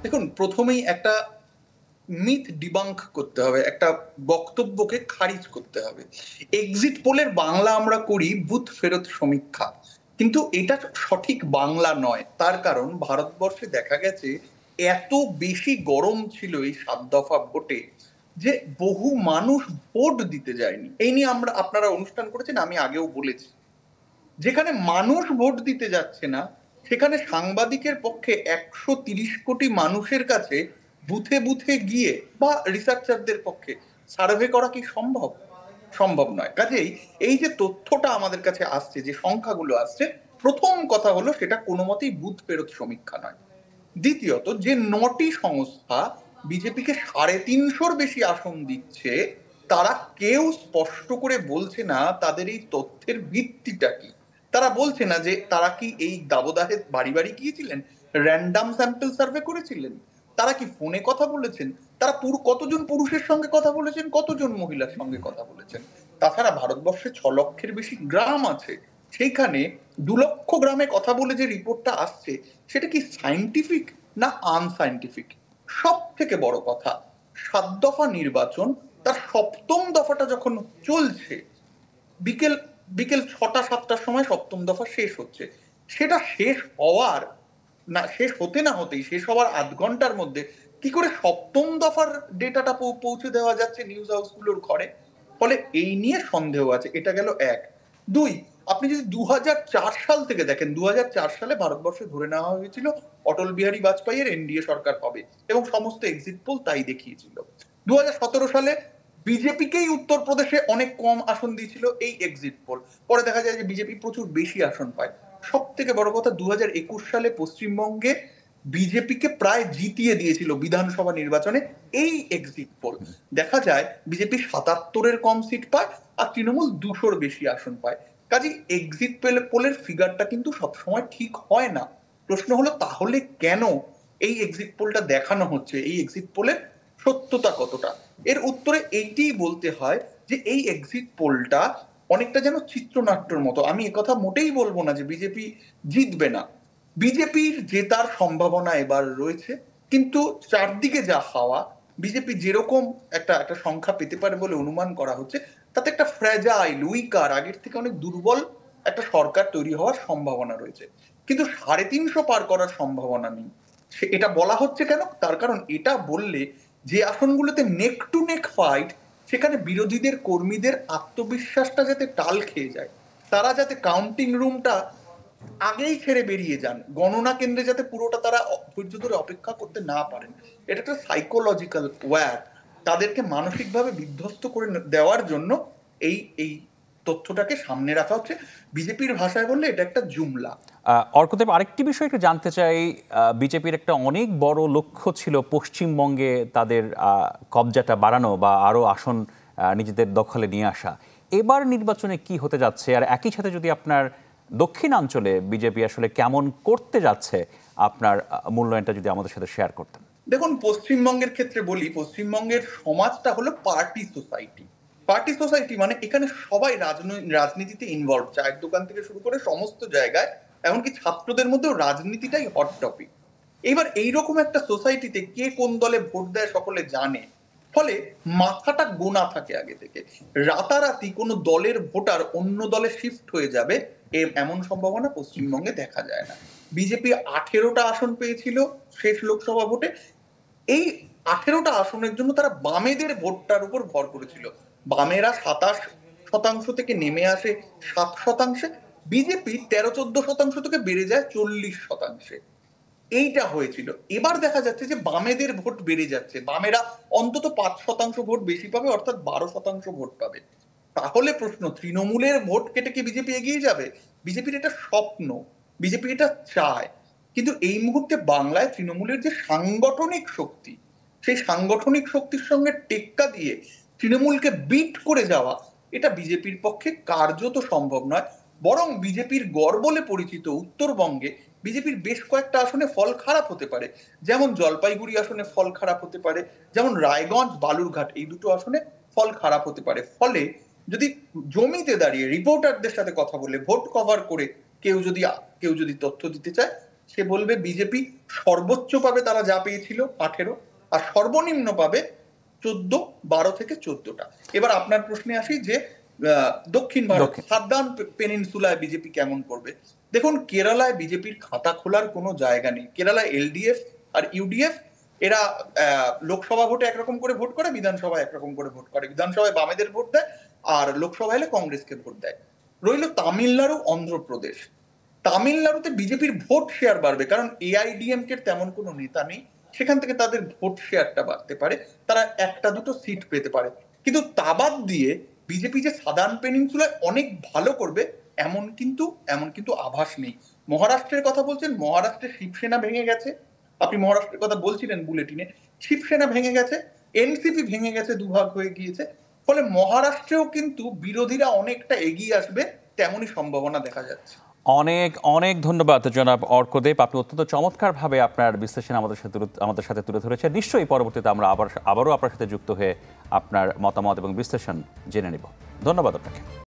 দেখুন, প্রথমেই একটা মিথ ডিবাঙ্ক করতে হবে, একটা বক্তব্যকে খারিজ করতে হবে। এক্সিট পোলের বাংলা আমরা করি বুথ ফেরত সমীক্ষা, কিন্তু এটা সঠিক বাংলা নয়। তার কারণ ভারতবর্ষে দেখা গেছে এত বেশি গরম ছিল এই 7 দফা ভোটে যে বহু মানুষ ভোট দিতে যায়নি। এই নিয়ে আপনারা অনুষ্ঠান করেছেন, আমি আগেও বলেছি। যেখানে মানুষ ভোট দিতে যাচ্ছে না, সেখানে সাংবাদিকের পক্ষে 130 কোটি মানুষের কাছে বুথে বুথে গিয়ে বা রিসার্চারদের পক্ষে সার্ভে করা কি সম্ভব? সম্ভব নয়। কাজেই এই যে তথ্যটা আমাদের কাছে আসছে, যে সংখ্যাগুলো আসছে, প্রথম কথা হলো সেটা কোনো মতেই বুথ ফেরত সমীক্ষা নয়। দ্বিতীয়ত, যে 9টি সংস্থা বিজেপিকে 350-র বেশি আসন দিচ্ছে, তারা কেউ স্পষ্ট করে বলছে না তাদের এই তথ্যের ভিত্তিটা কি। তারা বলছে না যে তারা কি এই দাবদাহে বাড়ি বাড়ি গিয়েছিলেন, র্যান্ডাম স্যাম্পল সার্ভে করেছিলেন, তারা কি ফোনে কথা বলেছেন, তারা কতজন পুরুষের সঙ্গে কথা বলেছেন, কতজন মহিলার সঙ্গে কথা বলেছেন। তাছাড়া ভারতবর্ষে 6 লক্ষের বেশি গ্রাম আছে, সেইখানে 2 লক্ষ গ্রামে কথা বলে যে রিপোর্টটা আসছে, সেটা কি সাইন্টিফিক না আনসাইন্টিফিক? সব থেকে বড় কথা, 7 দফা নির্বাচন, তার 7ম দফাটা যখন চলছে, বিকেল বিকেল 6টা 7টার সময় 7ম দফা শেষ হচ্ছে। সেটা শেষ হওয়ার না, শেষ হতে না হতেই, শেষ হওয়ার আধ ঘন্টার মধ্যে কি করে 7ম দফার ডেটাটা পৌঁছে দেওয়া যাচ্ছে নিউজ হাউসগুলোর ঘরে? ফলে এই নিয়ে সন্দেহ আছে। এটা গেল এক। দুই, আপনি যদি 2004 সাল থেকে দেখেন, 2004 সালে ভারতবর্ষে ধরে নেওয়া হয়েছিল অটল বিহারী বাজপেয়ীর এনডিএ সরকার হবে, এবং সমস্ত এক্সিট পোল তাই দেখিয়েছিল। 2017 সালে বিজেপিকেই উত্তরপ্রদেশে অনেক কম আসন দিয়েছিল এই এক্সিট পোল। পরে দেখা যায় যে বিজেপি প্রচুর বেশি আসন পায়। সব থেকে বড় কথা, 2021 সালে পশ্চিমবঙ্গে বিজেপিকে প্রায় জিতিয়ে দিয়েছিল বিধানসভা নির্বাচনে এই এক্সিট পোল। দেখা যায় বিজেপি 77-এর কম সিট পায়, আর তৃণমূল 200-র বেশি আসন পায়। কাজে এক্সিট পোলের ফিগারটা কিন্তু সবসময় ঠিক হয় না। প্রশ্ন হলো, তাহলে কেন এই এক্সিট পোলটা দেখানো হচ্ছে, এই এক্সিট পোলের সত্যতা কতটা? এর উত্তরে এইটাই বলতে হয় যে এই এক্সিট পোলটা অনেকটা যেন চিত্রনাট্যের মতো। আমি একথা মোটেই বলবো না যে বিজেপি জিতবে না, বিজেপির জেতার সম্ভাবনা এবার রয়েছে, কিন্তু চারদিকে যা হাওয়া, বিজেপি যেরকম একটা একটা সংখ্যা পেতে পারে বলে অনুমান করা হচ্ছে, তাতে একটা ফ্র্যাজাইল, উইকার, আগের থেকে অনেক দুর্বল একটা সরকার তৈরি হওয়ার সম্ভাবনা রয়েছে। কিন্তু 350 পার করার সম্ভাবনা নেই। এটা বলা হচ্ছে কেন? তার কারণ এটা বললে যে আসনগুলোতে নেক টু নেক ফাইট, সেখানে বিরোধীদের কর্মীদের আত্মবিশ্বাসটা যাতে টাল খেয়ে যায়, তারা যাতে কাউন্টিং রুমটা আগেই ছেড়ে বেরিয়ে যান, গণনা কেন্দ্রে যাতে পুরোটা তারা ধৈর্য ধরে অপেক্ষা করতে না পারেন, এটা একটা সাইকোলজিক্যাল ওয়্যার। তাদেরকে মানসিকভাবে বিধ্বস্ত করে দেওয়ার জন্য এই এই তথ্যটাকে সামনে রাখা হচ্ছে। বিজেপির ভাষায় বললে এটা একটা জুমলা। অর্কদেব, আরেকটি বিষয় একটু জানতে চাই। বিজেপির একটা অনেক বড় লক্ষ্য ছিল পশ্চিমবঙ্গে তাদের কবজাটা বাড়ানো বা আরও আসন নিজেদের দখলে নিয়ে আসা। এবার নির্বাচনে কি হতে যাচ্ছে, আর একই সাথে যদি আপনার দক্ষিণাঞ্চলে বিজেপি আসলে কেমন করতে যাচ্ছে, আপনার মূল্যায়নটা যদি আমাদের সাথে শেয়ার করতেন। দেখুন, পশ্চিমবঙ্গের ক্ষেত্রে বলি, পশ্চিমবঙ্গের সমাজটা হলো পার্টি সোসাইটি। পার্টি সোসাইটি মানে এখানে সবাই রাজনীতিতে ইনভলভ, চায়ের দোকান থেকে শুরু করে সমস্ত জায়গায়, এমনকি ছাত্রদের মধ্যেও রাজনীতিটাই হট টপিক। এইবার এইরকম একটা সোসাইটিতে কে কোন দলে ভোট দেয় সকলে জানে। ফলে মাথাটা গোনা থাকে আগে থেকে। রাতারাতি কোনো দলের ভোটার অন্য দলে শিফট হয়ে যাবে এমন সম্ভাবনা পশ্চিমবঙ্গে দেখা যায় না। বিজেপি 18টা আসন পেয়েছিল শেষ লোকসভা ভোটে। এই 18টা আসনের জন্য তারা বামেদের ভোটটার উপর ভর করেছিল। বামেরা 27% থেকে নেমে আসে 7%। বিজেপি 13-14% থেকে বেড়ে যায় 40%। এইটা হয়েছিল। এবার দেখা যাচ্ছে যে বামেদের ভোট বেড়ে যাচ্ছে, বামেরা অন্তত 5% ভোট বেশি পাবে, অর্থাৎ 12% ভোট পাবে। তাহলে প্রশ্ন, তৃণমূলের ভোট কেটে কি বিজেপি এগিয়ে যাবে? বিজেপির এটা স্বপ্ন, বিজেপি এটা চায়। কিন্তু এই মুহূর্তে বাংলায় তৃণমূলের যে সাংগঠনিক শক্তি, সেই সাংগঠনিক শক্তির সঙ্গে টেক্কা দিয়ে তৃণমূলকে বিট করে যাওয়া, এটা বিজেপির পক্ষে কার্যত সম্ভব নয়। বরং বিজেপির গড় বলে পরিচিত উত্তরবঙ্গে বিজেপির বেশ কয়েকটা আসনে ফল খারাপ হতে পারে। যেমন জলপাইগুড়ি আসনে ফল খারাপ হতে পারে, যেমন রায়গঞ্জ, বালুরঘাট, এই দুটো আসনে ফল খারাপ হতে পারে। ফলে যদি জমিতে দাঁড়িয়ে রিপোর্টারদের সাথে কথা বলে ভোট কভার করে কেউ যদি তথ্য দিতে চায়, সে বলবে বিজেপি সর্বোচ্চ পাবে তারা যা পেয়েছিল 18, আর সর্বনিম্ন পাবে 14, 12 থেকে 14টা। এবার আপনার প্রশ্নে আসি যে দক্ষিণ ভারত সাদার্ন পেনিনসুলায় বিজেপি কেমন করবে। দেখুন, কেরালায় বিজেপির খাতা খোলার কোনো জায়গা নেই। কেরালায় এলডিএফ আর ইউডিএফ এরা লোকসভা ভোটে একরকম করে ভোট করে, বিধানসভায় একরকম করে ভোট করে। বিধানসভায় বামেদের ভোট দেয়, আর লোকসভা এলে কংগ্রেসকে ভোট দেয়। রইল তামিলনাড়ু, অন্ধ্রপ্রদেশ। তামিলনাড়ুতে বিজেপির ভোট শেয়ার বাড়বে, কারণ এআইডিএমকে তেমন কোনো নেতা নেই, সেখান থেকে তাদের ভোট শেয়ারটা বাড়তে পারে, তারা 1-2 সিট পেতে পারে। কিন্তু তা বাদ দিয়ে বিজেপি যে সাদার্ন পেনিনসুলায় অনেক ভালো করবে এমন কিন্তু আভাস নেই। মহারাষ্ট্রের কথা বলছেন, মহারাষ্ট্রে শিবসেনা ভেঙে গেছে। আপনি মহারাষ্ট্রের কথা বলছিলেন বুলেটিনে, শিবসেনা ভেঙে গেছে, এনসিপি ভেঙে গেছে, দুভাগ হয়ে গিয়েছে। ফলে মহারাষ্ট্রেও কিন্তু বিরোধীরা অনেকটা এগিয়ে আসবে, তেমনই সম্ভাবনা দেখা যাচ্ছে। অনেক অনেক ধন্যবাদ জনাব অর্কদেব, আপনি অত্যন্ত চমৎকারভাবে আপনার বিশ্লেষণ আমাদের সাথে তুলে ধরেছেন। নিশ্চয়ই পরবর্তীতে আমরা আবারও আপনার সাথে যুক্ত হয়ে আপনার মতামত এবং বিশ্লেষণ জেনে নিব। ধন্যবাদ আপনাকে।